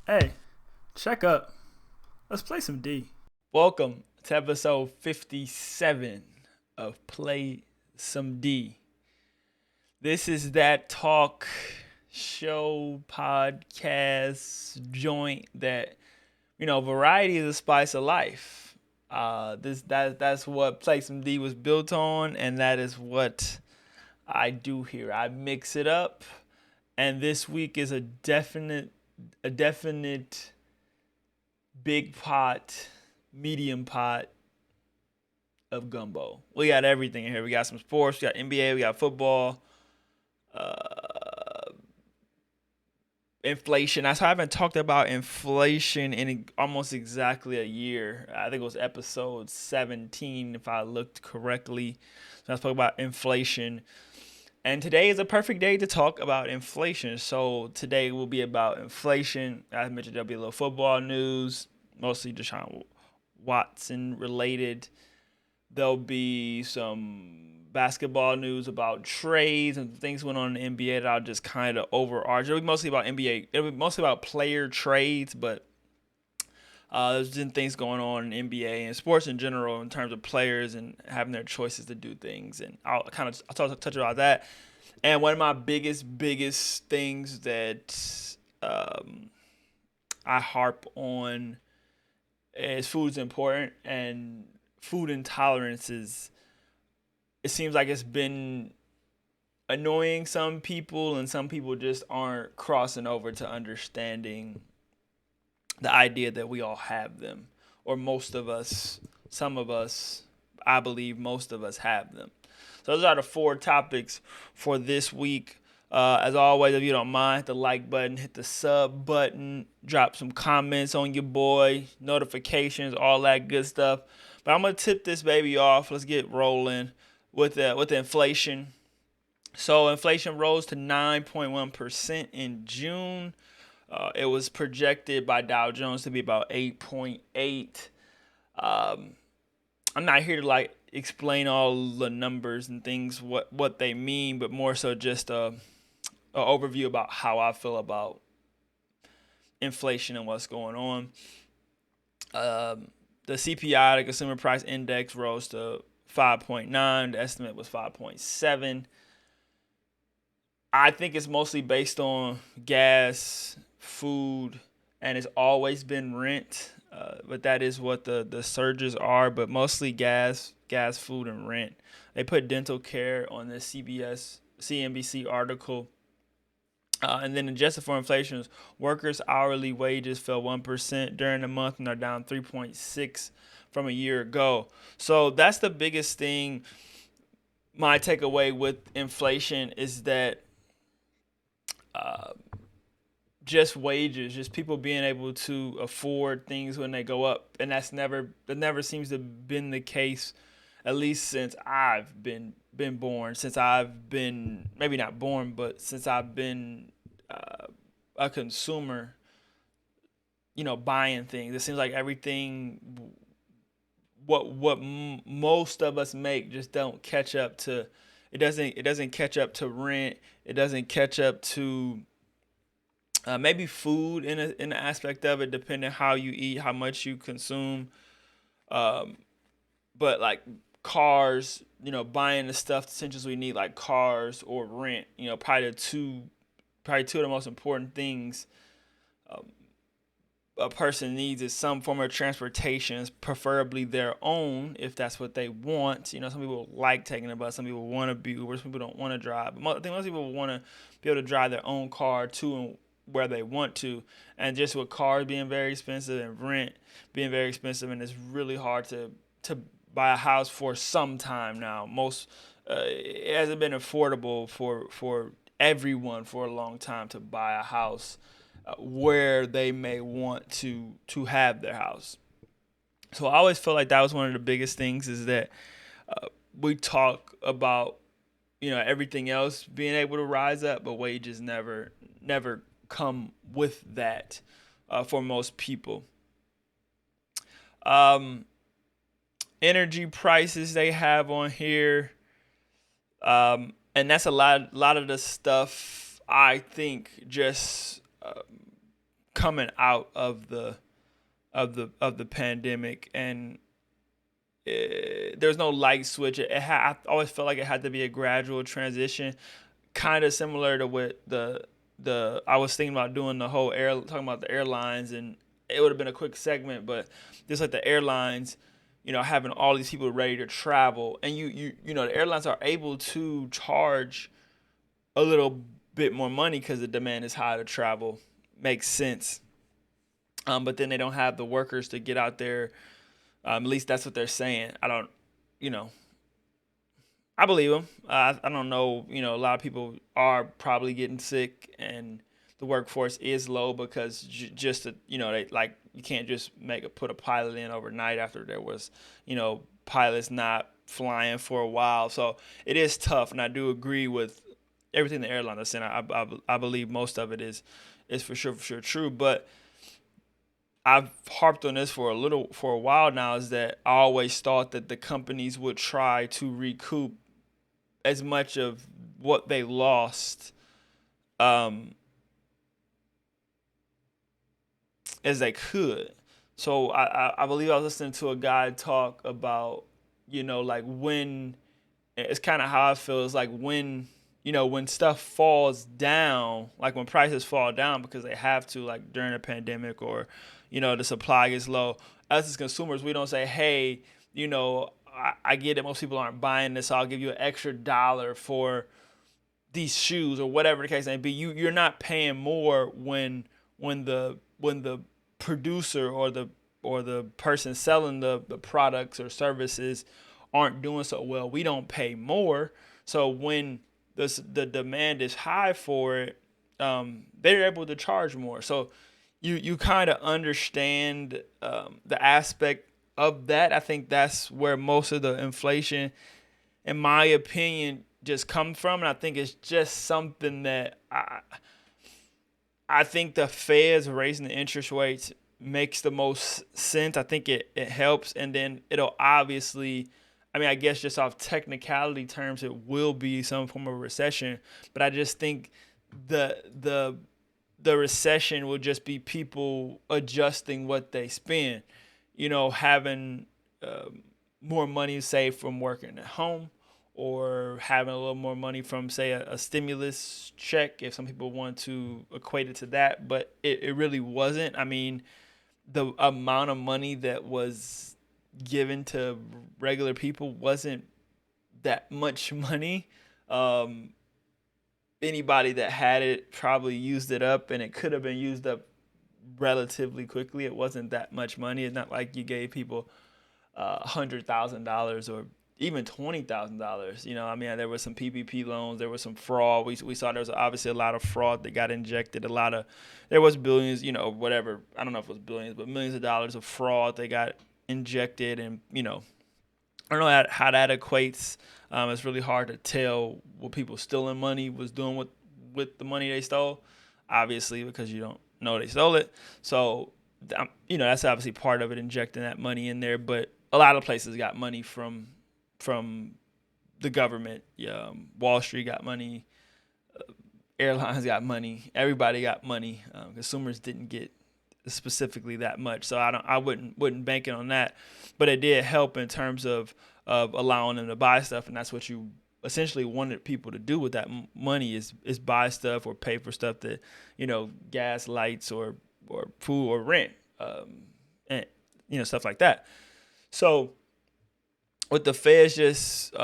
Hey, check up. Let's play some D. Welcome to episode 57 of Play Some D. This is that talk show podcast joint that, variety is the spice of life. That's what Play Some D was built on, and that is what I do here. I mix it up, and this week is a definite big pot, medium pot of gumbo. We got everything in here. We got some sports, we got NBA, we got football, uh, inflation. I haven't talked about inflation in almost exactly a year. I think it was episode 17, if I looked correctly. So I spoke about inflation. And today is a perfect day to talk about inflation. So today will be about inflation. As I mentioned, there'll be a little football news, mostly Deshaun Watson related. There'll be some basketball news about trades and things going on in the NBA that I'll just kind of overarch. It'll be mostly about NBA. It'll be mostly about player trades, but there's been things going on in NBA and sports in general in terms of players and having their choices to do things. And I'll touch about that. And one of my biggest things that I harp on is food is important, and food intolerances. It seems like it's been annoying some people, and some people just aren't crossing over to understanding the idea that we all have them, or most of us, some of us, I believe most of us have them. So those are the four topics for this week. As always, if you don't mind, hit the like button, hit the sub button, drop some comments on your boy, notifications, all that good stuff. But I'm gonna tip this baby off. Let's get rolling with the inflation. So inflation rose to 9.1% in June. It was projected by Dow Jones to be about 8.8. I'm not here to explain all the numbers and things what they mean, but more so just a overview about how I feel about inflation and what's going on. The CPI, the Consumer Price Index, rose to 5.9. The estimate was 5.7. I think it's mostly based on gas, food, and it's always been rent. But that is what the surges are. But mostly gas, food, and rent. They put dental care on the CNBC article. And then adjusted for inflation, workers' hourly wages fell 1% during the month and are down 3.6 from a year ago. So that's the biggest thing. My takeaway with inflation is that uh, just wages, just people being able to afford things when they go up, and that never seems to have been the case, at least since I've been born, since I've been maybe not born, but since I've been a consumer, buying things. It seems like everything most of us make just don't catch up to. It doesn't catch up to rent. It doesn't catch up to maybe food in the aspect of it, depending how you eat, how much you consume. Um, but like cars, buying the stuff essentials we need, like cars or rent, probably two of the most important things um, a person needs is some form of transportation, preferably their own, if that's what they want. Some people like taking a bus, some people want to be Uber, some people don't want to drive. But I think most people want to be able to drive their own car to and where they want to. And just with cars being very expensive and rent being very expensive, and it's really hard to buy a house for some time now. It hasn't been affordable for everyone for a long time to buy a house where they may want to have their house. So I always felt like that was one of the biggest things, is that we talk about everything else being able to rise up, but wages never come with that for most people. Um, Energy prices they have on here, and that's a lot of the stuff I think just coming out of the pandemic, and there's no light switch. I always felt like it had to be a gradual transition, kind of similar to what the I was thinking about doing the whole talking about the airlines, and it would have been a quick segment, but just like the airlines, having all these people ready to travel, and the airlines are able to charge a little bit more money because the demand is high to travel. Makes sense. But then they don't have the workers to get out there. At least that's what they're saying. I don't, you know, I believe them. I don't know. A lot of people are probably getting sick, and the workforce is low because just they like you can't just put a pilot in overnight after there was pilots not flying for a while. So it is tough, and I do agree with everything the airline is saying. I believe most of it is for sure true, but I've harped on this for a while now, is that I always thought that the companies would try to recoup as much of what they lost um, as they could. So I believe I was listening to a guy talk about, like when it's kind of how I feel. It's like when stuff falls down, like when prices fall down because they have to, like during a pandemic, or, the supply gets low. Us as consumers, we don't say, hey, I get it. Most people aren't buying this, so I'll give you an extra dollar for these shoes or whatever the case may be. You're not paying more when the producer or the person selling the products or services aren't doing so well. We don't pay more. So when the demand is high for it, they're able to charge more. So you kind of understand the aspect of that. I think that's where most of the inflation, in my opinion, just come from. And I think it's just something that I think the Fed's raising the interest rates makes the most sense. I think it helps, and then it'll obviously, I mean, I guess just off technicality terms, it will be some form of recession. But I just think the recession will just be people adjusting what they spend. Having more money saved from working at home, or having a little more money from, say, a stimulus check, if some people want to equate it to that. But it really wasn't. I mean, the amount of money that was given to regular people wasn't that much money. Anybody that had it probably used it up, and it could have been used up relatively quickly. It wasn't that much money. It's not like you gave people $100,000 or even $20,000. I mean, there was some PPP loans, there was some fraud. We saw there was obviously a lot of fraud that got injected. There was billions, whatever. I don't know if it was billions, but millions of dollars of fraud that got injected, and I don't know how that equates. It's really hard to tell what people stealing money was doing with the money they stole, obviously, because you don't know they stole it. So, that's obviously part of it, injecting that money in there. But a lot of places got money from the government. Wall Street got money. Airlines got money. Everybody got money. Consumers didn't get specifically that much, so I wouldn't bank it on that. But it did help in terms of allowing them to buy stuff, and that's what you essentially wanted people to do with that money, is buy stuff or pay for stuff that, gas, lights, or food or rent, and stuff like that. So with the feds just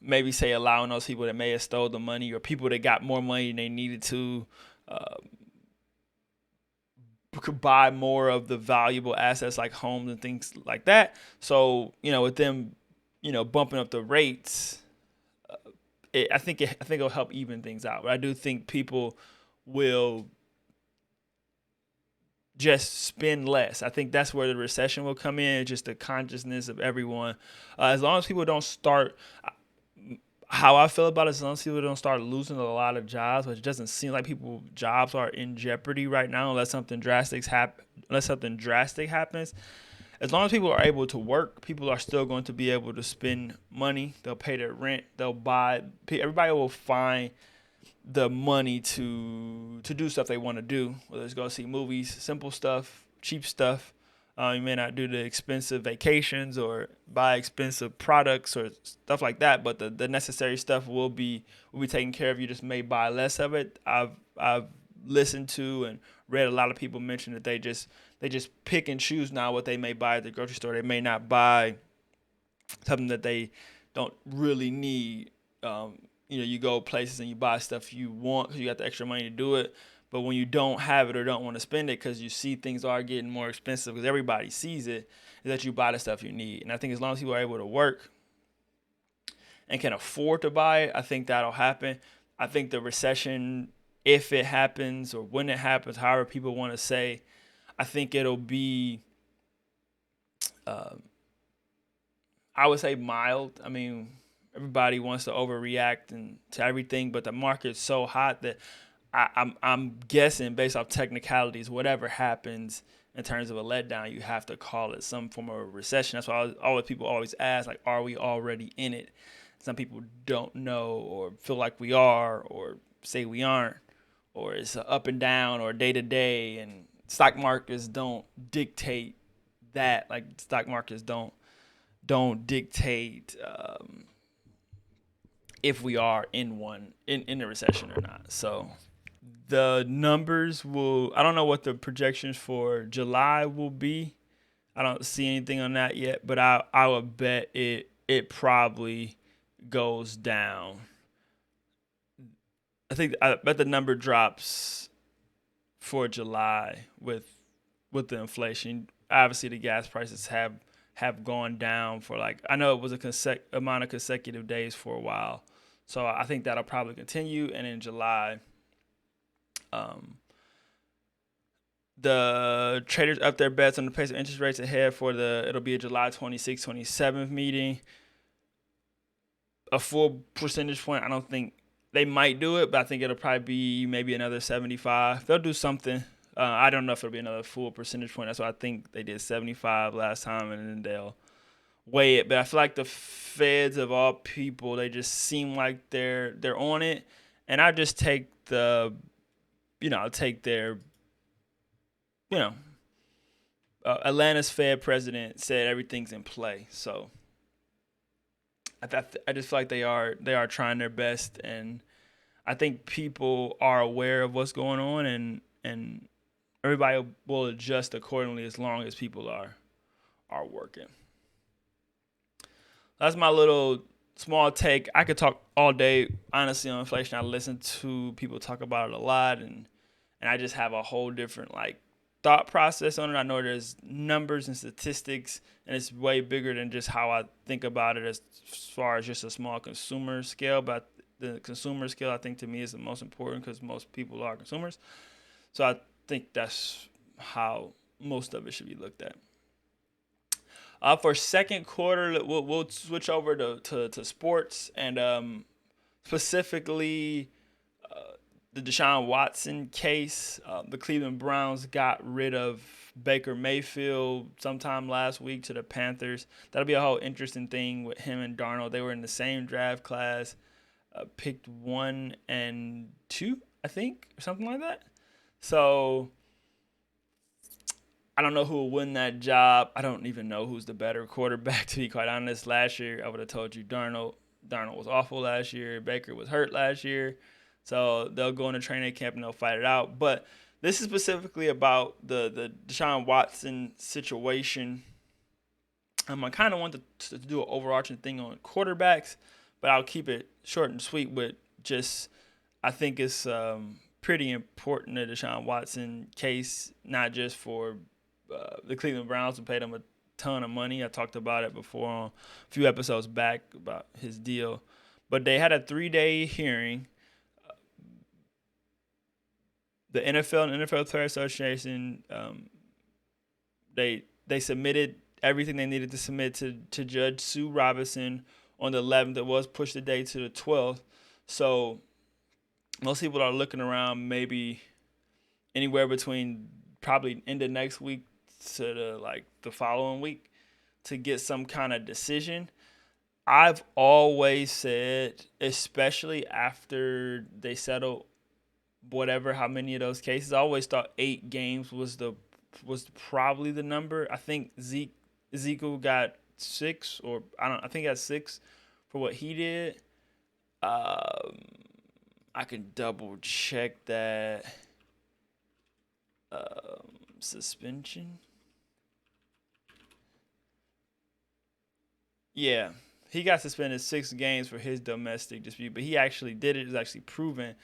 maybe say allowing those people that may have stole the money, or people that got more money than they needed to, could buy more of the valuable assets like homes and things like that. So with them, bumping up the rates, I think it'll help even things out. But I do think people will just spend less. I think that's where the recession will come in. Just the consciousness of everyone. As long as people don't start, how I feel about it, as long as people don't start losing a lot of jobs, which doesn't seem like jobs are in jeopardy right now, unless something drastic happens. As long as people are able to work, people are still going to be able to spend money. They'll pay their rent. They'll buy. Everybody will find the money to do stuff they want to do, whether it's go see movies, simple stuff, cheap stuff. You may not do the expensive vacations or buy expensive products or stuff like that, but the necessary stuff will be taken care of. You just may buy less of it. I've listened to and read a lot of people mention that they just pick and choose now what they may buy at the grocery store. They may not buy something that they don't really need. You go places and you buy stuff you want because you got the extra money to do it. But when you don't have it or don't want to spend it because you see things are getting more expensive because everybody sees it, is that you buy the stuff you need. And I think as long as people are able to work and can afford to buy it, I think that'll happen. I think the recession, if it happens or when it happens, however people want to say, I think it'll be, I would say mild. I mean, everybody wants to overreact and to everything, but the market's so hot that I'm guessing based off technicalities, whatever happens in terms of a letdown, you have to call it some form of a recession. That's why always people always ask, like, are we already in it? Some people don't know or feel like we are or say we aren't, or it's up and down or day to day. And stock markets don't dictate that. Like stock markets don't dictate if we are in a recession or not. So the numbers I don't know what the projections for July will be. I don't see anything on that yet, but I would bet it probably goes down. I bet the number drops for July with the inflation. Obviously the gas prices have gone down for I know it was a amount of consecutive days for a while. So I think that'll probably continue, and in July the traders up their bets on the pace of interest rates ahead it'll be a July 26th, 27th meeting. A full percentage point, I don't think they might do it, but I think it'll probably be maybe another 75. They'll do something. I don't know if it'll be another full percentage point. That's why I think they did 75 last time, and then they'll weigh it. But I feel like the Feds of all people, they just seem like they're on it, and I just take their Atlanta's Fed president said everything's in play. So I just feel like they are trying their best, and I think people are aware of what's going on, and everybody will adjust accordingly as long as people are working. That's my little small take. I could talk all day, honestly, on inflation. I listen to people talk about it a lot, and I just have a whole different thought process on it. I know there's numbers and statistics, and it's way bigger than just how I think about it as far as just a small consumer scale. But the consumer scale, I think, to me is the most important because most people are consumers. So I think that's how most of it should be looked at. For second quarter, we'll switch over to sports, and specifically the Deshaun Watson case. The Cleveland Browns got rid of Baker Mayfield sometime last week to the Panthers. That'll be a whole interesting thing with him and Darnold. They were in the same draft class, picked 1 and 2, I think, or something like that. So I don't know who will win that job. I don't even know who's the better quarterback, to be quite honest. Last year, I would have told you Darnold. Darnold was awful last year. Baker was hurt last year. So they'll go into training camp and they'll fight it out. But this is specifically about the Deshaun Watson situation. I kind of want to do an overarching thing on quarterbacks, but I'll keep it short and sweet. But just I think it's pretty important, the Deshaun Watson case, not just for the Cleveland Browns, who paid him a ton of money. I talked about it before on a few episodes back about his deal. But they had a 3-day hearing. The NFL and NFL Player Association, they submitted everything they needed to submit to Judge Sue Robinson on the 11th. It was pushed the day to the 12th. So most people are looking around maybe anywhere between probably end of next week to the following week to get some kind of decision. I've always said, especially after they settled whatever how many of those cases, I always thought 8 games was probably the number. I think Ezekiel got 6, or I think he got 6 for what he did. Um, I can double check that. Suspension. Yeah, he got suspended 6 games for his domestic dispute, but he actually did it. It's actually proven.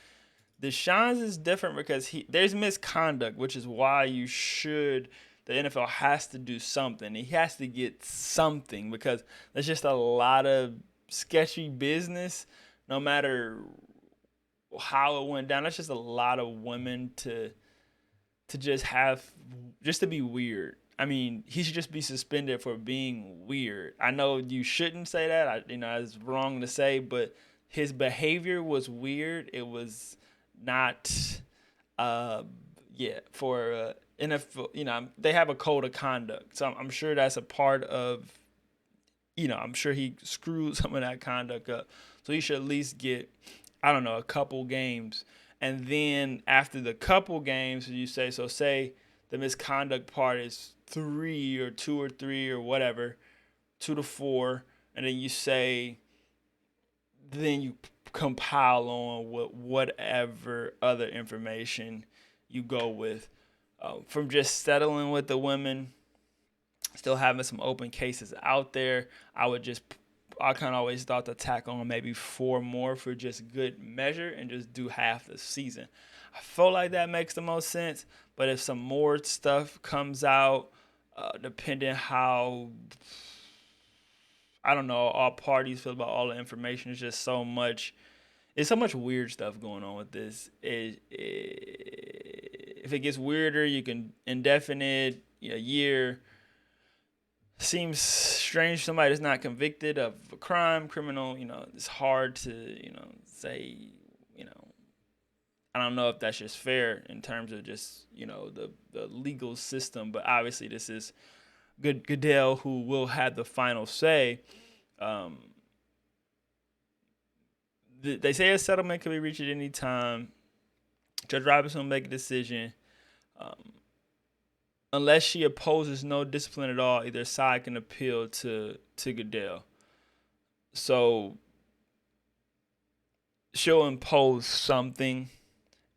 Deshaun's is different because there's misconduct, which is why the NFL has to do something. He has to get something because there's just a lot of sketchy business. No matter how it went down, that's just a lot of women to just to be weird. I mean, he should just be suspended for being weird. I know you shouldn't say that. It's wrong to say, but his behavior was weird. It was not, uh, yeah, for NFL. They have a code of conduct, so I'm sure that's a part of. I'm sure he screwed some of that conduct up. So he should at least get, I don't know, a couple games. And then after the couple games, you say the misconduct part is 3 or 2 or 3 or whatever, 2 to 4, and then then you compile on whatever other information you go with. From just settling with the women, still having some open cases out there, I kind of always thought to tack on maybe 4 more for just good measure and just do half the season. I feel like that makes the most sense, but if some more stuff comes out, depending how, I don't know, all parties feel about all the information, it's just so much. It's so much weird stuff going on with this. If it gets weirder, you can indefinite a year. Seems strange. Somebody that's not convicted of a criminal. It's hard to say. You know, I don't know if that's just fair in terms of just the legal system, but obviously this is Goodell who will have the final say. Um, they say a settlement can be reached at any time. Judge Robinson will make a decision. Um, Unless she opposes no discipline at all, either side can appeal to Goodell. So she'll impose something,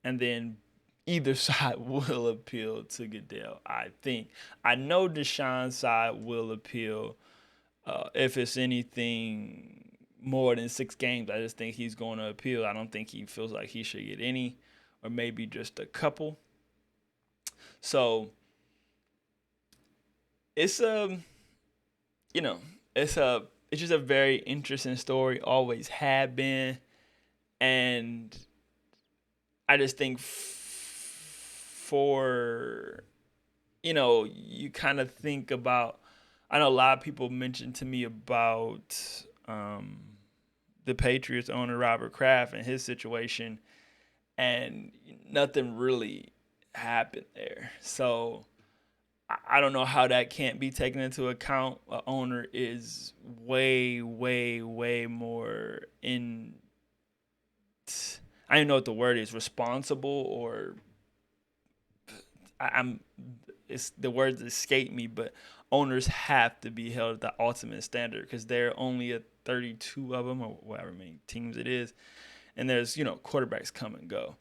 and then either side will appeal to Goodell. I think. I know Deshaun's side will appeal. If it's anything more than 6 games, I just think he's going to appeal. I don't think he feels like he should get any, or maybe just a couple. So it's you know it's just a very interesting story. Always had been, and I just think for you kind of think about. I know a lot of people mentioned to me about the Patriots owner Robert Kraft and his situation, and nothing really happened there. So I don't know how that can't be taken into account. An owner is way, way, way more in. I don't know what the word is. Responsible, or I'm. It's the words escape me, but owners have to be held at the ultimate standard because there are only 32 of them or whatever many teams it is, and there's quarterbacks come and go.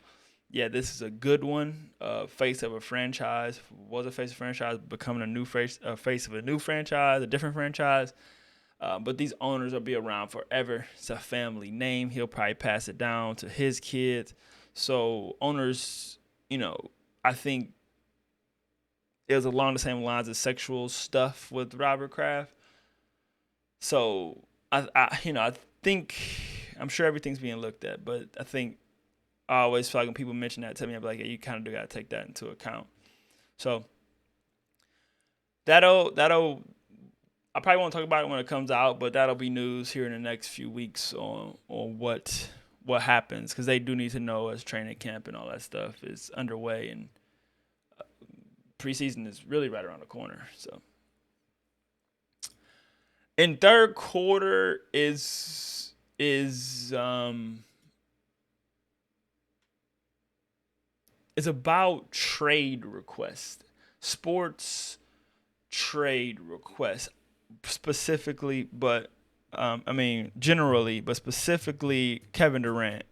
Yeah, this is a good one. Face of a franchise, was a face of a franchise, becoming a new face of a new franchise, a different franchise. But these owners will be around forever. It's a family name. He'll probably pass it down to his kids. So owners, I think it was along the same lines of sexual stuff with Robert Kraft. So I think I'm sure everything's being looked at, but I think I always feel like when people mention that to me, I'm like, yeah, you kind of do got to take that into account. So that'll I probably won't talk about it when it comes out, but that'll be news here in the next few weeks on what happens, because they do need to know as training camp and all that stuff is underway, and preseason is really right around the corner. So in third quarter is about trade requests, sports trade requests specifically, but generally, but specifically Kevin Durant.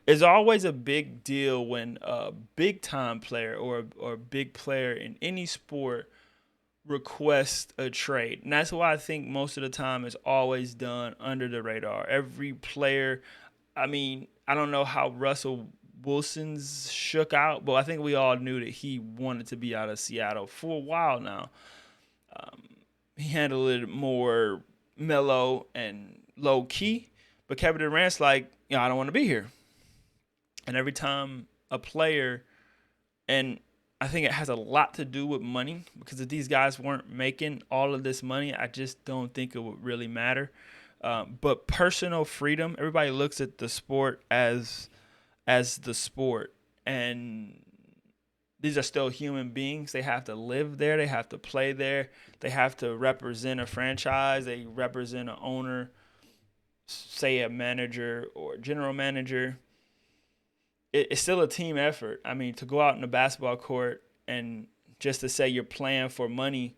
It's always a big deal when a big time player or a big player in any sport request a trade. And that's why I think most of the time it's always done under the radar. Every player, I don't know how Russell Wilson's shook out, but I think we all knew that he wanted to be out of Seattle for a while now. He handled it more mellow and low key, but Kevin Durant's like, I don't want to be here. And every time a player, and I think it has a lot to do with money, because if these guys weren't making all of this money, I just don't think it would really matter. But personal freedom, everybody looks at the sport as the sport, and these are still human beings. They have to live there. They have to play there. They have to represent a franchise. They represent an owner, say a manager or general manager. It's still a team effort. To go out in the basketball court and just to say you're playing for money,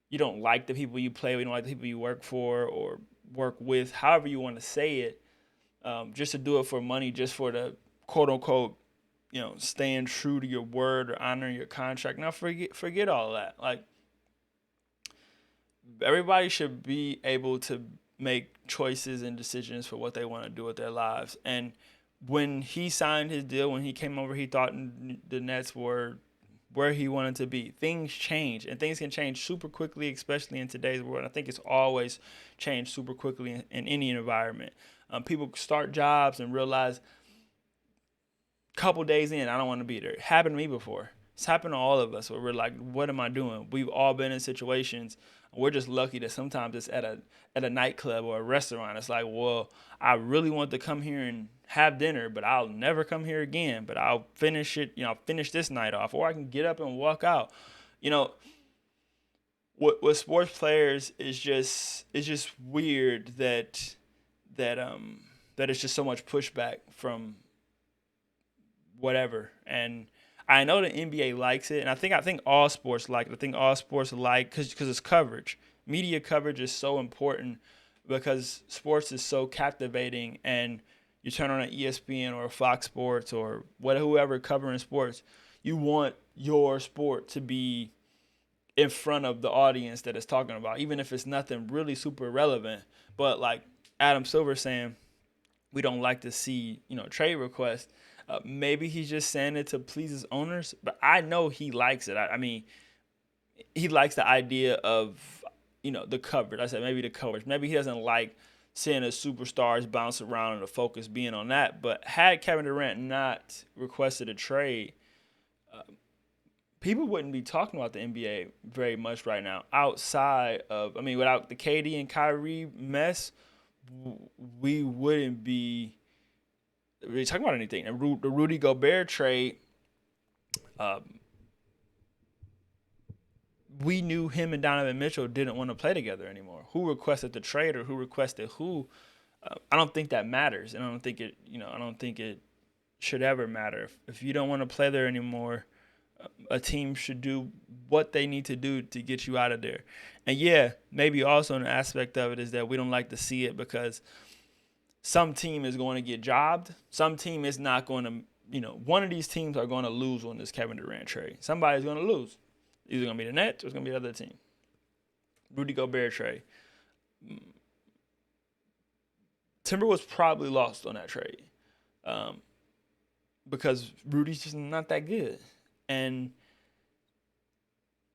you don't like the people you play with, you don't like the people you work for or work with, however you want to say it, just to do it for money, just for the quote unquote, staying true to your word or honoring your contract. Now forget all that. Like, everybody should be able to make choices and decisions for what they want to do with their lives. And when he signed his deal, when he came over, he thought the Nets were where he wanted to be. Things change, and things can change super quickly, especially in today's world. I think it's always changed super quickly in any environment. People start jobs and realize a couple days in, I don't want to be there. It happened to me before. It's happened to all of us where we're like, what am I doing? We've all been in situations. We're just lucky that sometimes it's at a nightclub or a restaurant. It's like, well, I really want to come here and have dinner, but I'll never come here again. But I'll finish it, finish this night off, or I can get up and walk out. What sports players is just weird that it's just so much pushback from whatever. And I know the NBA likes it, and I think all sports like it. I think all sports like because it's coverage. Media coverage is so important because sports is so captivating, and you turn on an ESPN or a Fox Sports or whoever covering sports, you want your sport to be in front of the audience that it's talking about, even if it's nothing really super relevant. But like Adam Silver saying, we don't like to see trade requests. Maybe he's just saying it to please his owners, but I know he likes it. He likes the idea of, the coverage. I said maybe the coverage. Maybe he doesn't like seeing the superstars bounce around and the focus being on that. But had Kevin Durant not requested a trade, people wouldn't be talking about the NBA very much right now. Outside of, without the KD and Kyrie mess, we wouldn't be really talking about anything. And the Rudy Gobert trade, we knew him and Donovan Mitchell didn't want to play together anymore. Who requested the trade or who requested who? I don't think that matters, and I don't think it should ever matter. If you don't want to play there anymore, a team should do what they need to do to get you out of there. And yeah, maybe also an aspect of it is that we don't like to see it because some team is going to get jobbed. Some team is not going to, one of these teams are going to lose on this Kevin Durant trade. Somebody's going to lose. Either going to be the Nets or it's going to be the other team. Rudy Gobert trade. Timberwolves probably lost on that trade because Rudy's just not that good. And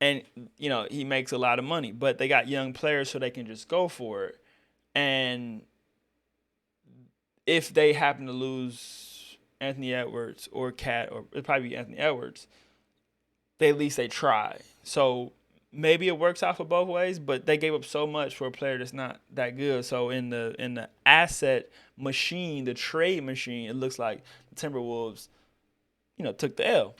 he makes a lot of money. But they got young players so they can just go for it. And if they happen to lose Anthony Edwards or Cat, or it'd probably be Anthony Edwards, at least they try. So maybe it works out for both ways, but they gave up so much for a player that's not that good. So in the asset machine, the trade machine, it looks like the Timberwolves, took the L.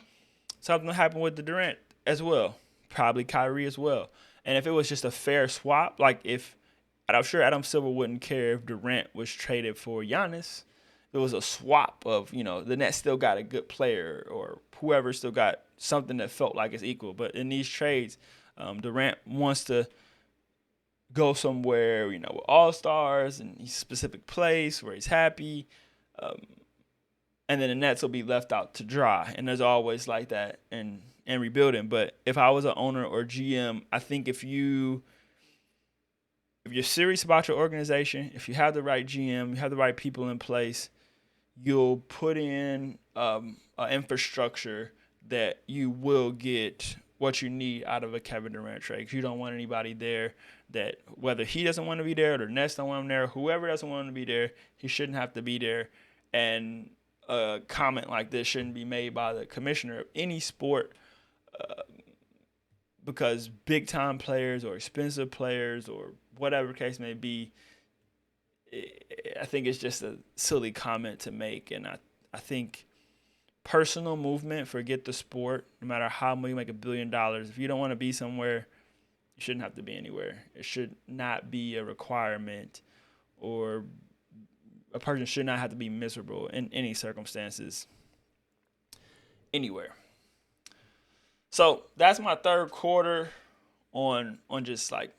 Something happened with the Durant as well. probably Kyrie as well. And if it was just a fair swap, like if I'm sure Adam Silver wouldn't care if Durant was traded for Giannis. It was a swap of, the Nets still got a good player or whoever still got something that felt like it's equal. But in these trades, Durant wants to go somewhere, with all-stars and a specific place where he's happy. And then the Nets will be left out to dry. And there's always like that in rebuilding. But if I was an owner or GM, I think if you're serious about your organization, if you have the right GM, you have the right people in place, you'll put in an infrastructure that you will get what you need out of a Kevin Durant trade. Because you don't want anybody there that, whether he doesn't want to be there or the Nets don't want him there, whoever doesn't want him to be there, he shouldn't have to be there. And a comment like this shouldn't be made by the commissioner of any sport, because big-time players or expensive players or whatever case may be, I think it's just a silly comment to make. And I think personal movement, forget the sport, no matter how much you make $1 billion, if you don't want to be somewhere, you shouldn't have to be anywhere. It should not be a requirement, or a person should not have to be miserable in any circumstances anywhere. So that's my third quarter on just like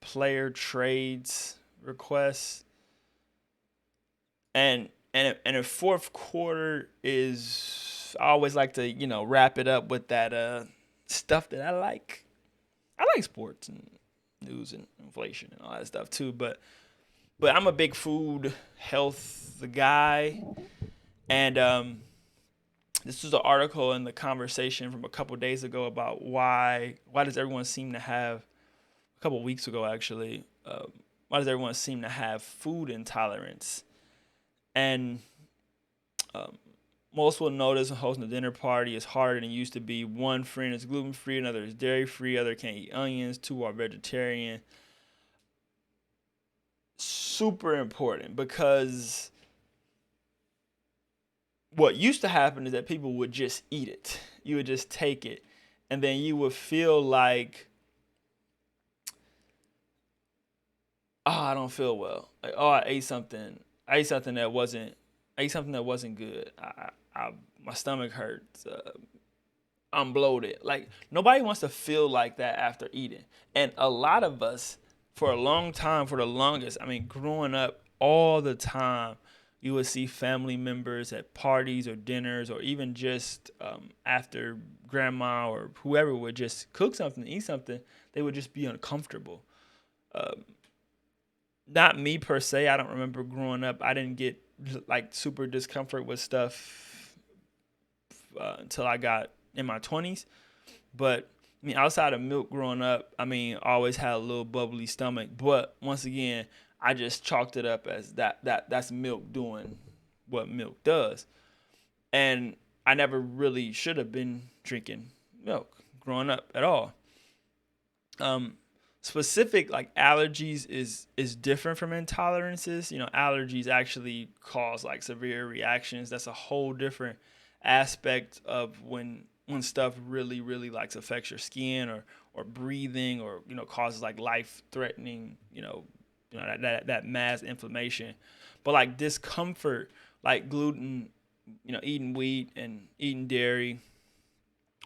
player trades requests. And the fourth quarter is, I always like to, wrap it up with that stuff that I like. I like sports and news and inflation and all that stuff too, but I'm a big food health guy. And this was an article in the Conversation from a couple days ago about why does everyone seem to have, a couple weeks ago actually, why does everyone seem to have food intolerance? And most will notice hosting a dinner party is harder than it used to be. One friend is gluten-free, another is dairy-free, other can't eat onions, 2 are vegetarian. Super important, because what used to happen is that people would just eat it. You would just take it, and then you would feel like, I don't feel well. Like, I ate something that wasn't good. My stomach hurts. I'm bloated. Like, nobody wants to feel like that after eating. And a lot of us, for a long time, for the longest, growing up all the time, you would see family members at parties or dinners, or even just after grandma or whoever would just cook something, eat something, they would just be uncomfortable. Not me per se. I don't remember growing up. I didn't get like super discomfort with stuff until I got in my 20s. But outside of milk growing up, I always had a little bubbly stomach. But once again, I just chalked it up as that's milk doing what milk does. And I never really should have been drinking milk growing up at all. Specific like allergies is different from intolerances. Allergies actually cause like severe reactions. That's a whole different aspect of when stuff really, really like affects your skin or breathing, or causes like life threatening, that mass inflammation. But like discomfort, like gluten, eating wheat and eating dairy,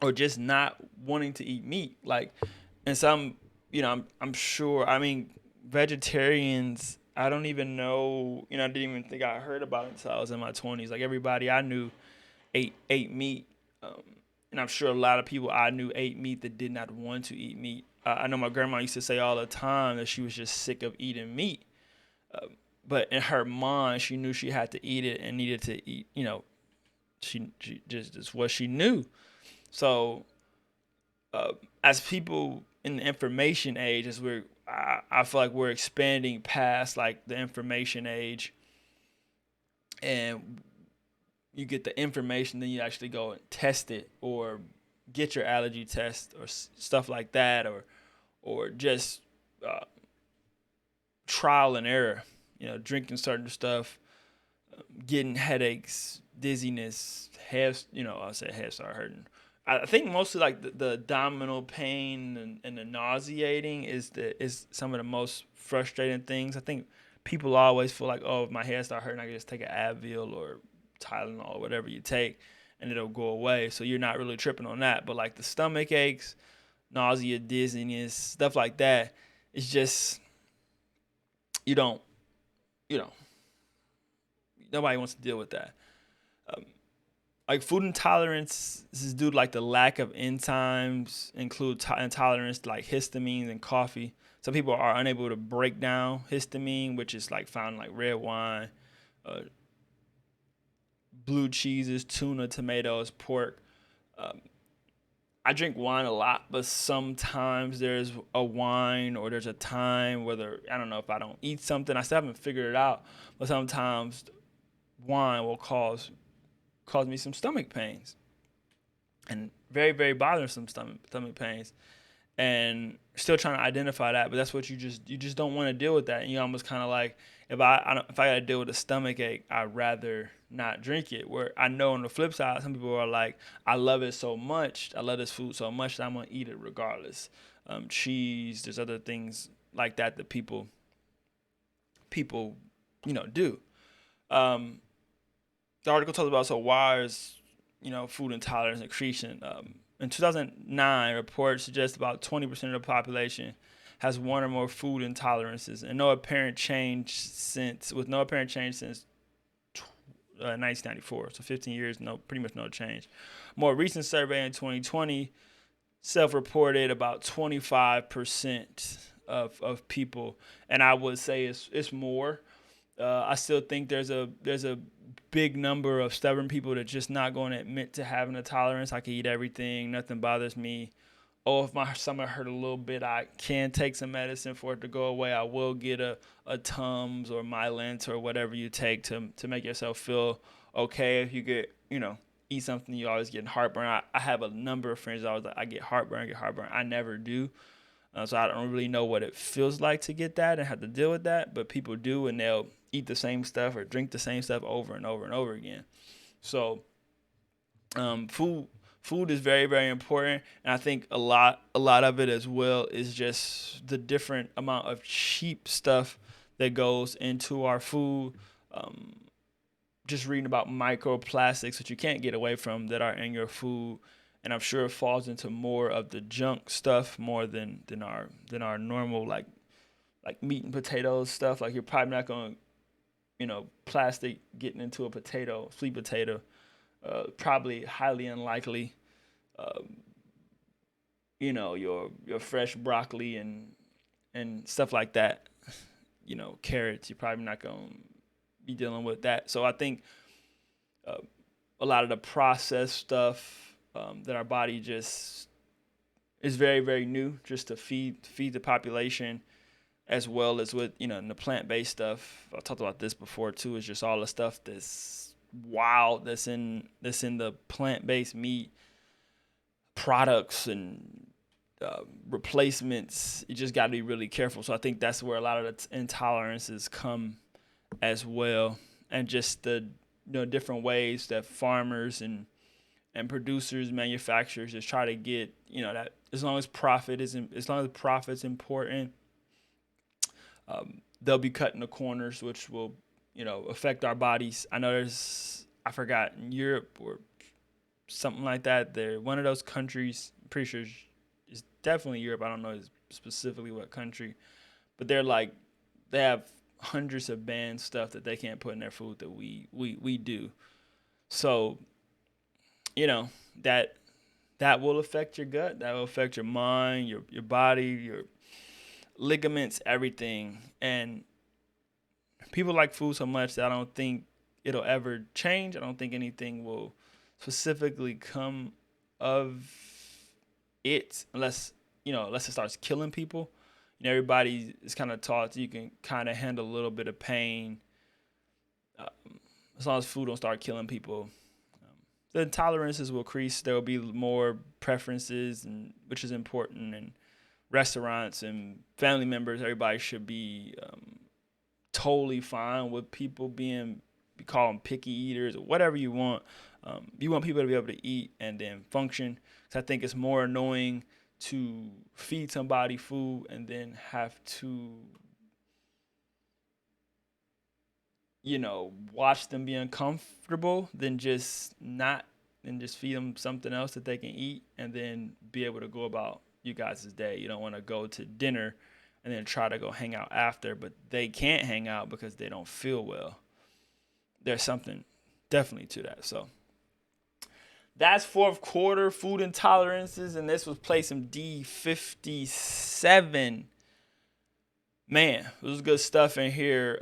or just not wanting to eat meat, like, and some, I'm sure, vegetarians, I don't even know, I didn't even think I heard about it until I was in my 20s. Like, everybody I knew ate meat. And I'm sure a lot of people I knew ate meat that did not want to eat meat. I know my grandma used to say all the time that she was just sick of eating meat. But in her mind, she knew she had to eat it and needed to eat, she just what she knew. So as people in the information age, I feel like we're expanding past like the information age, and you get the information, then you actually go and test it, or get your allergy test, or stuff like that, or just trial and error. Drinking certain stuff, getting headaches, dizziness, head, I said head start hurting. I think mostly like the abdominal pain and the nauseating is some of the most frustrating things. I think people always feel like, oh, if my head start hurting, I can just take an Advil or Tylenol or whatever you take, and it'll go away. So you're not really tripping on that. But like the stomach aches, nausea, dizziness, stuff like that, it's just you don't, you know, nobody wants to deal with that. Um, like food intolerance is due to like the lack of enzymes, include intolerance to like histamine and coffee. Some people are unable to break down histamine, which is like found in like red wine, uh, blue cheeses, tuna, tomatoes, pork. Um, I drink wine a lot, but sometimes there's a wine or there's a time whether I don't know if I don't eat something. I still haven't figured it out, but sometimes wine will cause me some stomach pains and very very bothersome stomach pains, and still trying to identify that. But that's what you just don't want to deal with that, and you almost kind of like if I got to deal with a stomach ache, I'd rather not drink it. Where I know on the flip side, some people are like, I love it so much, I love this food so much that I'm gonna eat it regardless. Cheese, there's other things like that that people do. Um, the article talks about so why is food intolerance increasing. In 2009, reports suggest about 20% of the population has one or more food intolerances, and no apparent change since 1994. So 15 years, pretty much no change. More recent survey in 2020 self-reported about 25% of people, and I would say it's more. I still think there's a big number of stubborn people that just not going to admit to having a tolerance. I can eat everything, nothing bothers me. Oh, if my stomach hurt a little bit, I can take some medicine for it to go away. I will get a Tums or Mylint or whatever you take to make yourself feel okay. If you get, eat something, you always get heartburn. I have a number of friends that always like, I get heartburn. I never do. So I don't really know what it feels like to get that and have to deal with that. But people do, and they'll eat the same stuff or drink the same stuff over and over and over again. So food is very very important, and I think a lot of it as well is just the different amount of cheap stuff that goes into our food. Um, just reading about microplastics that you can't get away from that are in your food, and I'm sure it falls into more of the junk stuff more than our normal like meat and potatoes stuff. Like you're probably not gonna plastic getting into a potato, sweet potato, probably highly unlikely. Um, your fresh broccoli and stuff like that. Carrots. You're probably not gonna be dealing with that. So I think uh, a lot of the processed stuff that our body just is very very new, just to feed the population, as well as with the plant-based stuff. I talked about this before too. Is just all the stuff that's wild that's in the plant-based meat products and replacements. You just got to be really careful. So I think that's where a lot of the intolerances come as well, and just the different ways that farmers and producers, manufacturers just try to get that as long as profit's important, they'll be cutting the corners, which will affect our bodies. I know I forgot, in Europe or something like that. They're one of those countries. I'm pretty sure it's definitely Europe. I don't know specifically what country, but they have hundreds of banned stuff that they can't put in their food that we do. So that will affect your gut. That will affect your mind, your body, your ligaments, everything. And people like food so much that I don't think it'll ever change. I don't think anything will specifically come of it unless it starts killing people. Everybody is kind of taught you can kind of handle a little bit of pain as long as food don't start killing people. The intolerances will increase. There will be more preferences, and which is important. And restaurants and family members, everybody should be totally fine with people being You call them picky eaters or whatever you want. You want people to be able to eat and then function. So I think it's more annoying to feed somebody food and then have to, watch them be uncomfortable than just not, and just feed them something else that they can eat and then be able to go about you guys' day. You don't want to go to dinner and then try to go hang out after, but they can't hang out because they don't feel well. There's something definitely to that. So that's fourth quarter food intolerances, and this was play some D57. Man, it was good stuff in here.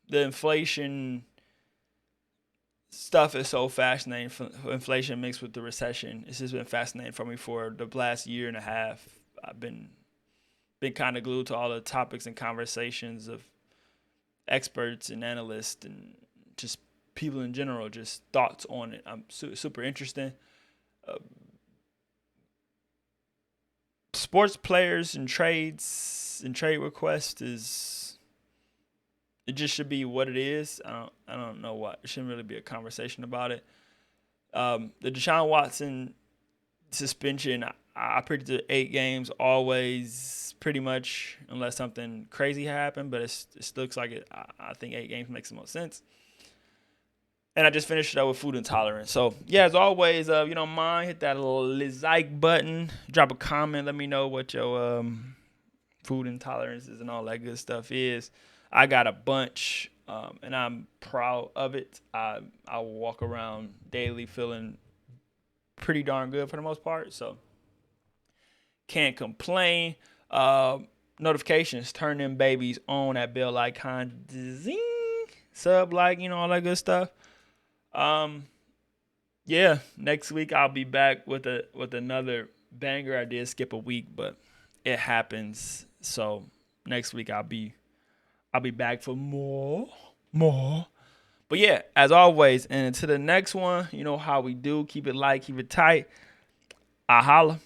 The inflation stuff is so fascinating. Inflation mixed with the recession. It's just been fascinating for me for the last year and a half. I've been kind of glued to all the topics and conversations of experts and analysts and just people in general, just thoughts on it. I'm super interesting. Sports players and trades and trade requests it just should be what it is. I don't know what. It shouldn't really be a conversation about it. The Deshaun Watson suspension, I predicted 8 games always, pretty much, unless something crazy happened. But it looks like it. I think 8 games makes the most sense. And I just finished it up with food intolerance. So yeah, as always, if you don't mind, hit that little like button, drop a comment, let me know what your food intolerances and all that good stuff is. I got a bunch, and I'm proud of it. I walk around daily feeling pretty darn good for the most part, so can't complain. Notifications, turn them babies on, that bell icon, zing, sub, like, all that good stuff. Yeah, next week I'll be back with another banger. I did skip a week, but it happens. So next week I'll be back for more. But yeah, as always, and to the next one, you know how we do. Keep it light, keep it tight. I holla.